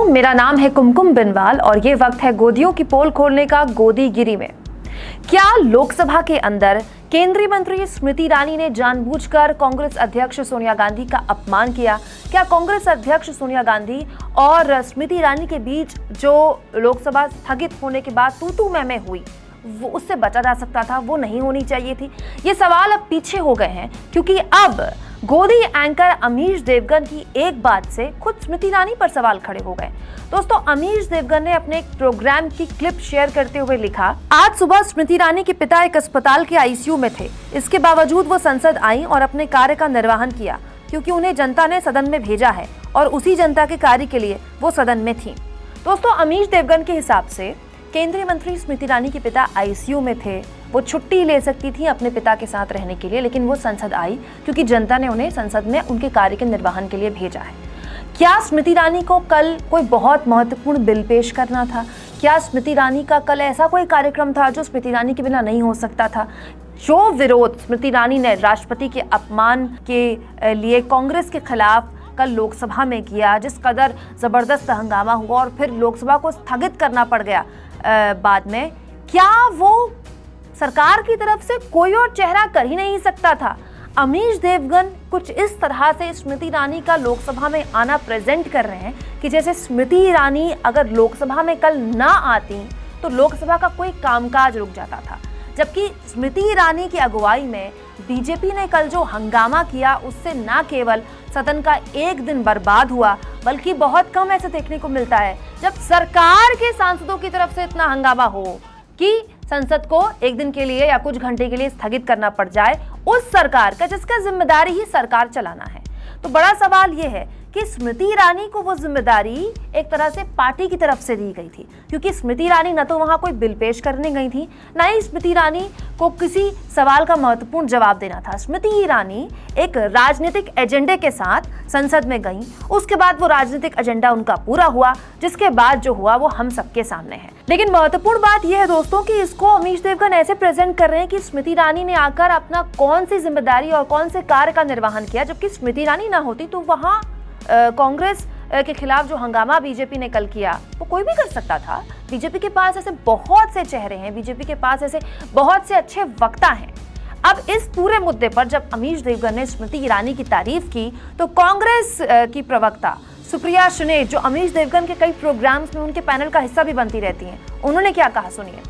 मेरा नाम है कुमकुम बिनवाल और ये वक्त है गोदियों की पोल खोलने का गोदीगिरी में। क्या लोकसभा के अंदर केंद्रीय मंत्री स्मृति ईरानी ने जानबूझकर कांग्रेस अध्यक्ष सोनिया गांधी का अपमान किया? क्या कांग्रेस अध्यक्ष सोनिया गांधी और स्मृति ईरानी के बीच जो लोकसभा स्थगित होने के बाद तू मैं हुई वो उससे बचा जा सकता था, वो नहीं होनी चाहिए थी? ये सवाल अब पीछे हो गए हैं क्योंकि अब गोदी एंकर अमीश देवगन की एक बात से खुद स्मृति ईरानी पर सवाल खड़े हो गए। दोस्तों, अमीश देवगन ने अपने एक प्रोग्राम की क्लिप शेयर करते हुए लिखा, आज सुबह स्मृति ईरानी के पिता एक अस्पताल के आईसीयू में थे। इसके बावजूद वो संसद आई और अपने कार्य का निर्वहन किया क्योंकि उन्हें जनता ने सदन में भेजा है और उसी जनता के कार्य के लिए वो सदन में थी। दोस्तों, अमीश देवगन के हिसाब से केंद्रीय मंत्री स्मृति ईरानी के पिता आईसीयू में थे, वो छुट्टी ले सकती थी अपने पिता के साथ रहने के लिए, लेकिन वो संसद आई क्योंकि जनता ने उन्हें संसद में उनके कार्य के निर्वहन के लिए भेजा है। क्या स्मृति ईरानी को कल कोई बहुत महत्वपूर्ण बिल पेश करना था? क्या स्मृति ईरानी का कल ऐसा कोई कार्यक्रम था जो स्मृति ईरानी के बिना नहीं हो सकता था? जो विरोध स्मृति ईरानी ने राष्ट्रपति के अपमान के लिए कांग्रेस के खिलाफ कल लोकसभा में किया, जिस कदर जबरदस्त हंगामा हुआ और फिर लोकसभा को स्थगित करना पड़ गया बाद में, क्या वो सरकार की तरफ से कोई और चेहरा कर ही नहीं सकता था? अमीश देवगन कुछ इस तरह से स्मृति ईरानी का लोकसभा में आना प्रेजेंट कर रहे हैं कि जैसे स्मृति ईरानी अगर लोकसभा में कल ना आती तो लोकसभा का कोई कामकाज रुक जाता था। जबकि स्मृति ईरानी की अगुवाई में बीजेपी ने कल जो हंगामा किया उससे न केवल सदन का एक दिन बर्बाद हुआ, बल्कि बहुत कम ऐसे देखने को मिलता है जब सरकार के सांसदों की तरफ से इतना हंगामा हो कि संसद को एक दिन के लिए या कुछ घंटे के लिए स्थगित करना पड़ जाए उस सरकार का जिसका जिम्मेदारी ही सरकार चलाना है। तो बड़ा सवाल यह है कि स्मृति ईरानी को वो जिम्मेदारी एक तरह से पार्टी की तरफ से दी गई थी, क्योंकि स्मृति ईरानी न तो वहां कोई बिल पेश करने गई थी, ना ही स्मृति ईरानी को किसी सवाल का महत्वपूर्ण जवाब देना था। स्मृति ईरानी एक राजनीतिक एजेंडे के साथ संसद में गई, उसके बाद वो राजनीतिक एजेंडा उनका पूरा हुआ, जिसके बाद जो हुआ वो हम सबके सामने है। लेकिन महत्वपूर्ण बात यह है दोस्तों कि इसको अमीश देवगन ऐसे प्रेजेंट कर रहे हैं कि स्मृति ईरानी ने आकर अपना कौन सी जिम्मेदारी और कौन से कार्य का निर्वहन किया, जबकि स्मृति ईरानी ना होती तो वहां कांग्रेस के खिलाफ जो हंगामा बीजेपी ने कल किया वो कोई भी कर सकता था। बीजेपी के पास ऐसे बहुत से चेहरे हैं, बीजेपी के पास ऐसे बहुत से अच्छे वक्ता हैं। अब इस पूरे मुद्दे पर जब अमीश देवगन ने स्मृति ईरानी की तारीफ की तो कांग्रेस की प्रवक्ता सुप्रिया सुने, जो अमीश देवगन के कई प्रोग्राम्स में उनके पैनल का हिस्सा भी बनती रहती हैं, उन्होंने क्या कहा सुनिए।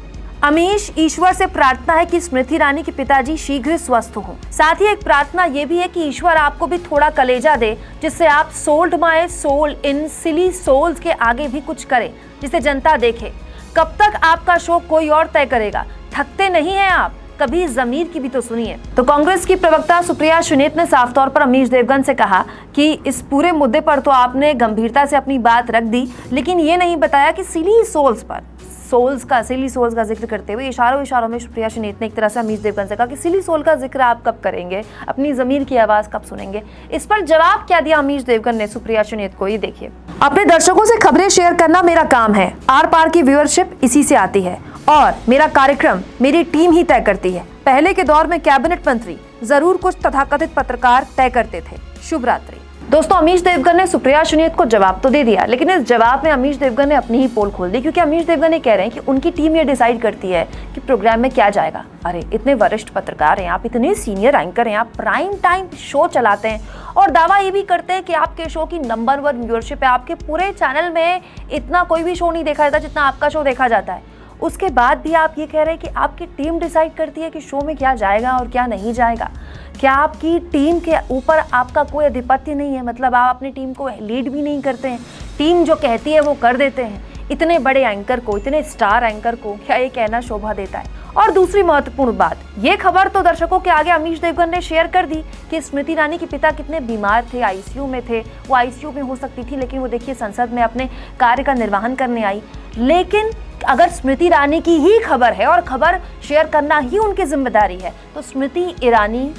अमीश, ईश्वर से प्रार्थना है कि स्मृति ईरानी के पिताजी शीघ्र स्वस्थ हों। साथ ही एक प्रार्थना ये भी है कि ईश्वर आपको भी थोड़ा कलेजा दे, जिससे आप sold my soul in silly souls के आगे भी कुछ करें, जिसे जनता देखे। कब तक आपका शो कोई और तय करेगा? थकते नहीं हैं आप, कभी जमीर की भी तो सुनिए। तो कांग्रेस की प्रवक्ता सुप्रिया सुनीत ने साफ तौर पर अमीश देवगन से कहा कि इस पूरे मुद्दे पर तो आपने गंभीरता से अपनी बात रख दी, लेकिन ये नहीं बताया कि सिली सोल्स का जिक्र करते हुए इशारों में सुप्रिया सुनीत ने एक तरह से अमीश देवगन से कहा कि सिली सोल का जिक्र आप कब करेंगे, अपनी जमीर की आवाज कब सुनेंगे। इस पर जवाब क्या दिया अमीश देवगन ने सुप्रिया सुनीत को, ये देखिए। अपने दर्शकों से खबरें शेयर करना मेरा काम है, आर पार की व्यूअरशिप इसी से आती है और मेरा कार्यक्रम मेरी टीम ही तय करती है। पहले के दौर में कैबिनेट मंत्री जरूर कुछ तथाकथित पत्रकार तय करते थे। शुभ रात्रि। दोस्तों, अमीश देवगन ने सुप्रिया सुनीत को जवाब तो दे दिया, लेकिन इस जवाब में अमीश देवगन ने अपनी ही पोल खोल दी, क्योंकि अमीश देवगन ये कह रहे हैं कि उनकी टीम ये डिसाइड करती है कि प्रोग्राम में क्या जाएगा। अरे इतने वरिष्ठ पत्रकार हैं आप, इतने सीनियर एंकर हैं आप, प्राइम टाइम शो चलाते हैं और दावा ये भी करते हैं कि आपके शो की नंबर 1 व्यूअरशिप है। आपके पूरे चैनल में इतना कोई भी शो नहीं देखा जाता जितना आपका शो देखा जाता है। उसके बाद भी आप ये कह रहे हैं कि आपकी टीम डिसाइड करती है कि शो में क्या जाएगा और क्या नहीं जाएगा। क्या आपकी टीम के ऊपर आपका कोई आधिपत्य नहीं है? मतलब आप अपनी टीम को लीड भी नहीं करते हैं, टीम जो कहती है वो कर देते हैं। इतने बड़े एंकर को, इतने स्टार एंकर को क्या ये कहना शोभा देता है? और दूसरी महत्वपूर्ण बात, ये खबर तो दर्शकों के आगे अमीश देवगन ने शेयर कर दी कि स्मृति ईरानी के पिता कितने बीमार थे, आईसीयू में थे। वो आईसीयू में हो सकती थी, लेकिन वो देखिए संसद में अपने कार्य का निर्वहन करने आई। लेकिन अगर स्मृति ईरानी की ही खबर है और खबर शेयर करना ही उनकी जिम्मेदारी है, तो स्मृति ईरानी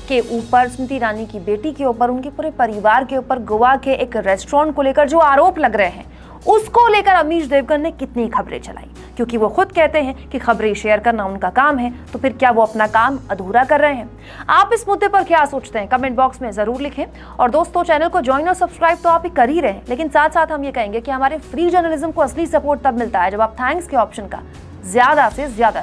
के ऊपर, स्मृति ईरानी की बेटी के ऊपर, उनके पूरे परिवार के ऊपर गोवा के एक रेस्टोरेंट को लेकर जो आरोप लग रहे हैं उसको लेकर अमीश देवगन ने कितनी खबरें चलाई, क्योंकि वो खुद कहते हैं कि खबरें शेयर करना उनका काम है, तो फिर क्या वो अपना काम अधूरा कर रहे हैं? आप इस मुद्दे पर क्या सोचते हैं? कमेंट बॉक्स में जरूर लिखें। और दोस्तों, चैनल को ज्वाइन और सब्सक्राइब तो आप ही कर ही रहे हैं, लेकिन साथ साथ हम ये कहेंगे कि हमारे फ्री जर्नलिज्म को असली सपोर्ट तब मिलता है जब आप थैंक्स के ऑप्शन का ज्यादा से ज्यादा